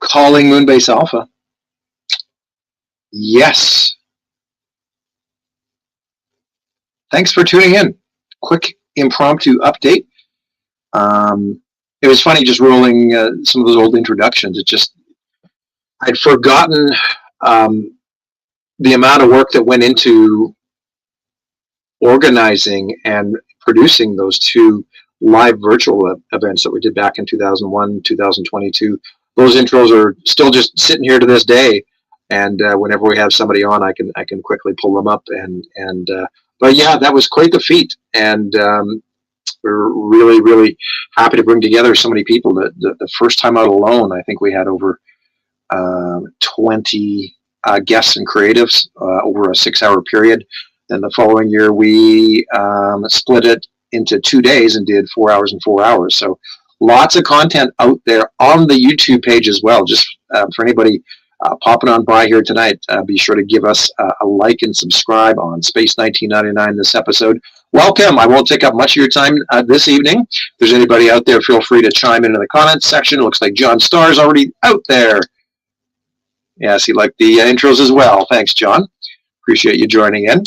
Calling Moonbase Alpha. Yes. Thanks for tuning in. Quick impromptu update. It was funny just rolling some of those old introductions. It just, I'd forgotten the amount of work that went into organizing and producing those two live virtual events that we did back in 2001, 2022. Those intros are still just sitting here to this day, and whenever we have somebody on, I can quickly pull them up. But yeah, that was quite the feat, and we're really happy to bring together so many people. The first time out alone, I think we had over 20 guests and creatives over a 6-hour period. Then the following year, we split it into 2 days and did 4 hours and 4 hours. So lots of content out there on the YouTube page as well. Just for anybody popping on by here tonight, be sure to give us a like and subscribe on Space 1999 this episode. Welcome. I won't take up much of your time this evening. If there's anybody out there, feel free to chime in the comments section. It looks like John Starr's already out there. Yes, he liked the intros as well. Thanks, John. Appreciate you joining in.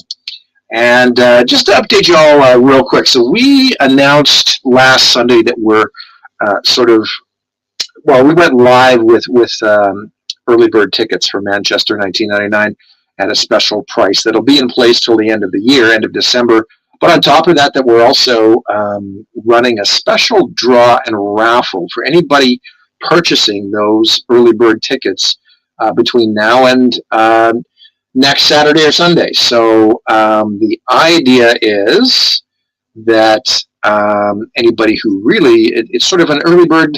And just to update you all real quick, so we announced last Sunday that we're we went live with early bird tickets for Manchester 1999 at a special price that'll be in place till the end of the year, end of December. But on top of that, we're also running a special draw and raffle for anybody purchasing those early bird tickets between now and next Saturday or Sunday. So the idea is that anybody who it's sort of an early bird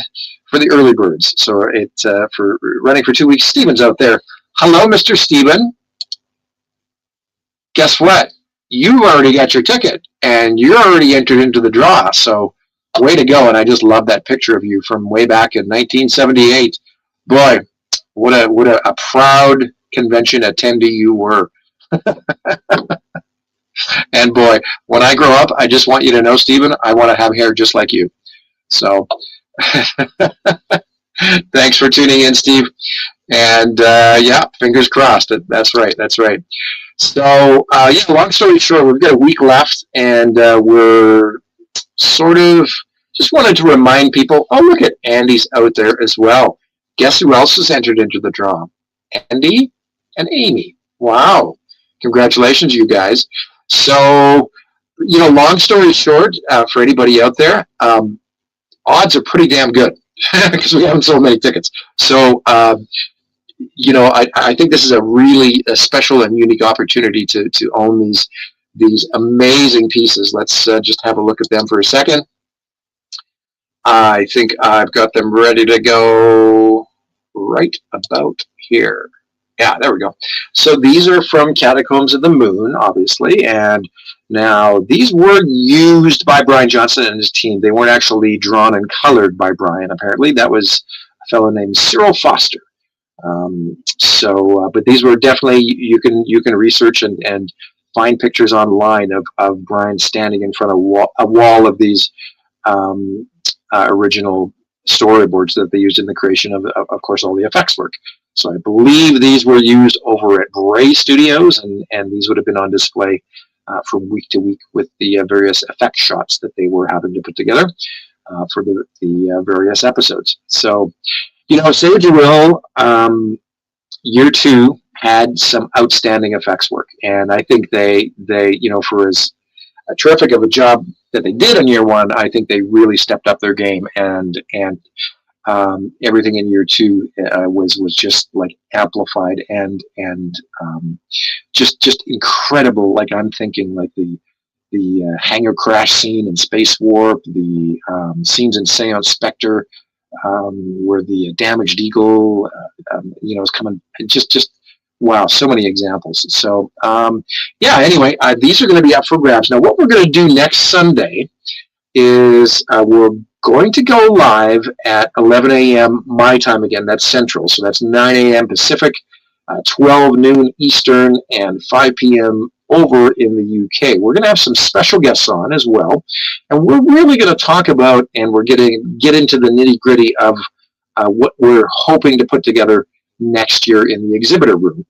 for the early birds. So it's for running for 2 weeks. Steven's out there. Hello, Mr. Steven. Guess what? You've already got your ticket, and you're already entered into the draw. So way to go. And I just love that picture of you from way back in 1978. Boy, what a proud convention attendee you were. And boy, when I grow up, I just want you to know, Stephen, I want to have hair just like you. So thanks for tuning in, Steve. And yeah, fingers crossed. That's right. That's right. So yeah, long story short, we've got a week left, and we're sort of just wanted to remind people. Oh, look at Andy's out there as well. Guess who else has entered into the draw? Andy and Amy. Wow! Congratulations, you guys. So, long story short, for anybody out there, odds are pretty damn good because we haven't sold many tickets. So, I think this is a really a special and unique opportunity to own these amazing pieces. Let's just have a look at them for a second. I think I've got them ready to go right about here. Yeah, there we go. So these are from Catacombs of the Moon, obviously, and now these were used by Brian Johnson and his team. They weren't actually drawn and colored by Brian, apparently. That was a fellow named Cyril Foster. But these were definitely, you can research and find pictures online of Brian standing in front of a wall of these original storyboards that they used in the creation of course, all the effects work. So I believe these were used over at Bray Studios, and these would have been on display from week to week with the various effect shots that they were having to put together for the various episodes. So, say what you will, year two had some outstanding effects work, and I think they for as terrific of a job that they did in year one, I think they really stepped up their game, and everything in year two was just like amplified and just incredible. Like, I'm thinking like the hangar crash scene in Space Warp, the scenes in Seance Spectre, where the damaged eagle is coming, just wow, so many examples. So yeah, anyway, these are going to be up for grabs. Now, what we're going to do next Sunday is we're going to go live at 11 a.m. my time again. That's Central, so that's 9 a.m. Pacific, 12 noon Eastern, and 5 p.m. over in the UK. We're going to have some special guests on as well, and we're really going to talk about, and we're get into the nitty-gritty of what we're hoping to put together next year in the exhibitor room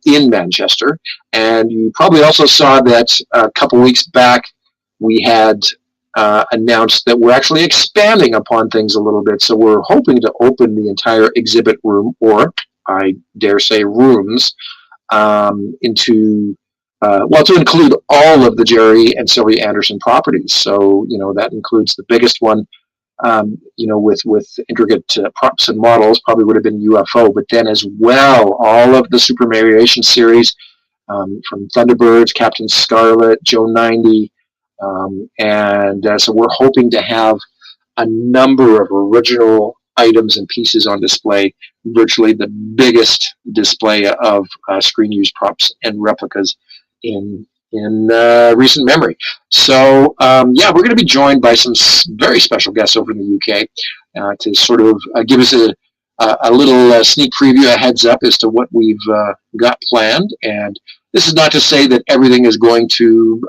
in Manchester. And you probably also saw that a couple weeks back we had announced that we're actually expanding upon things a little bit. So we're hoping to open the entire exhibit room, or I dare say rooms, into to include all of the Jerry and Sylvia Anderson properties. So that includes the biggest one, with intricate props and models, probably would have been UFO, but then as well, all of the Super Variation series, from Thunderbirds, Captain Scarlet, Joe 90, so we're hoping to have a number of original items and pieces on display, virtually the biggest display of screen used props and replicas in recent memory. So yeah, we're going to be joined by some very special guests over in the UK to sort of give us a little sneak preview, a heads up as to what we've got planned. And this is not to say that everything is going to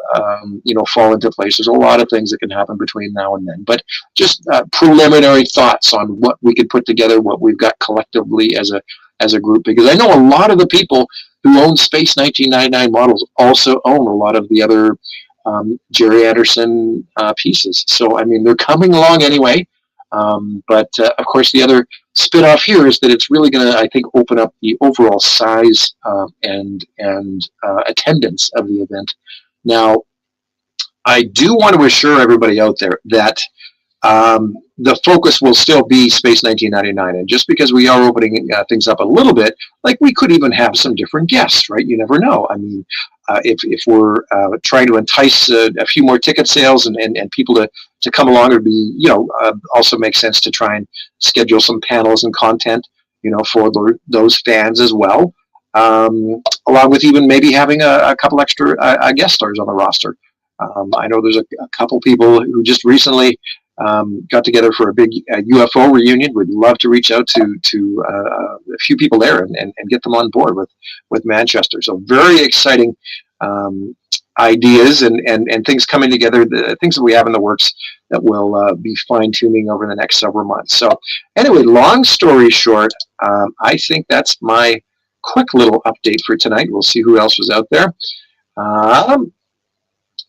fall into place. There's a lot of things that can happen between now and then, but just preliminary thoughts on what we could put together, what we've got collectively as a group, because I know a lot of the people who own Space 1999 models also own a lot of the other Jerry Anderson pieces. So, I mean, they're coming along anyway. But of course, the other spin-off here is that it's really going to, I think, open up the overall size and attendance of the event. Now, I do want to assure everybody out there that the focus will still be Space 1999, and just because we are opening things up a little bit, like we could even have some different guests, right? You never know. I mean, if we're trying to entice a few more ticket sales and people to come along, it would be, also makes sense to try and schedule some panels and content, for those fans as well, along with even maybe having a couple extra guest stars on the roster. I know there's a couple people who just recently got together for a big UFO reunion. We'd love to reach out to a few people there and get them on board with Manchester. So very exciting ideas and things coming together, the things that we have in the works that we'll be fine-tuning over the next several months. So anyway, long story short, I think that's my quick little update for tonight. We'll see who else was out there.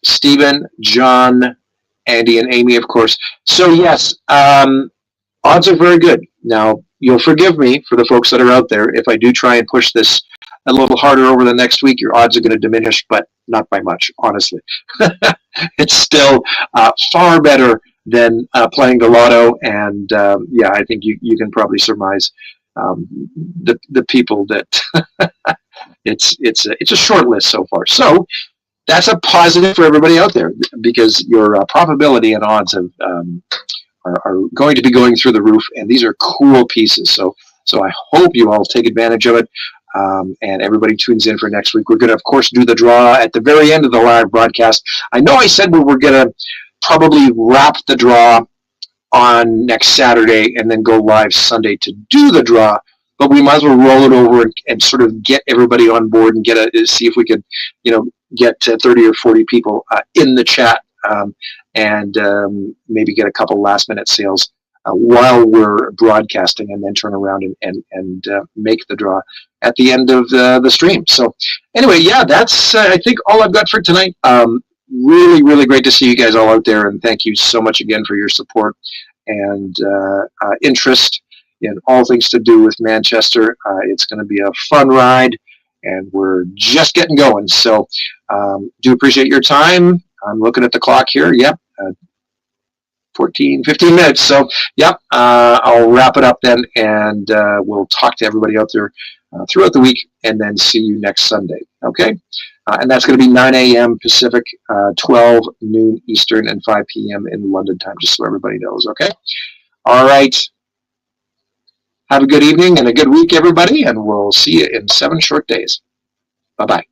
Stephen, John, Andy, and Amy, of course. So yes, odds are very good. Now, you'll forgive me for the folks that are out there if I do try and push this a little harder over the next week. Your odds are going to diminish, but not by much, honestly. It's still far better than playing the lotto, and yeah, I think you can probably surmise the people that it's a short list so far. So that's a positive for everybody out there, because your probability and odds are going to be going through the roof, and these are cool pieces. So I hope you all take advantage of it, and everybody tunes in for next week. We're going to, of course, do the draw at the very end of the live broadcast. I know I said we were going to probably wrap the draw on next Saturday and then go live Sunday to do the draw, but we might as well roll it over and sort of get everybody on board and see if we could, get 30 or 40 people in the chat, and maybe get a couple last-minute sales while we're broadcasting, and then turn around and make the draw at the end of the stream. So anyway, yeah, that's I think all I've got for tonight. Really, really great to see you guys all out there, and thank you so much again for your support and interest in all things to do with Manchester. It's going to be a fun ride, and we're just getting going. So do appreciate your time. I'm looking at the clock here. Yep, 15 minutes. So yep, I'll wrap it up then, and we'll talk to everybody out there throughout the week, and then see you next Sunday. Okay? And that's going to be 9 a.m. Pacific, 12 noon Eastern, and 5 p.m. in London time, just so everybody knows. Okay? All right. Have a good evening and a good week, everybody, and we'll see you in 7 short days. Bye-bye.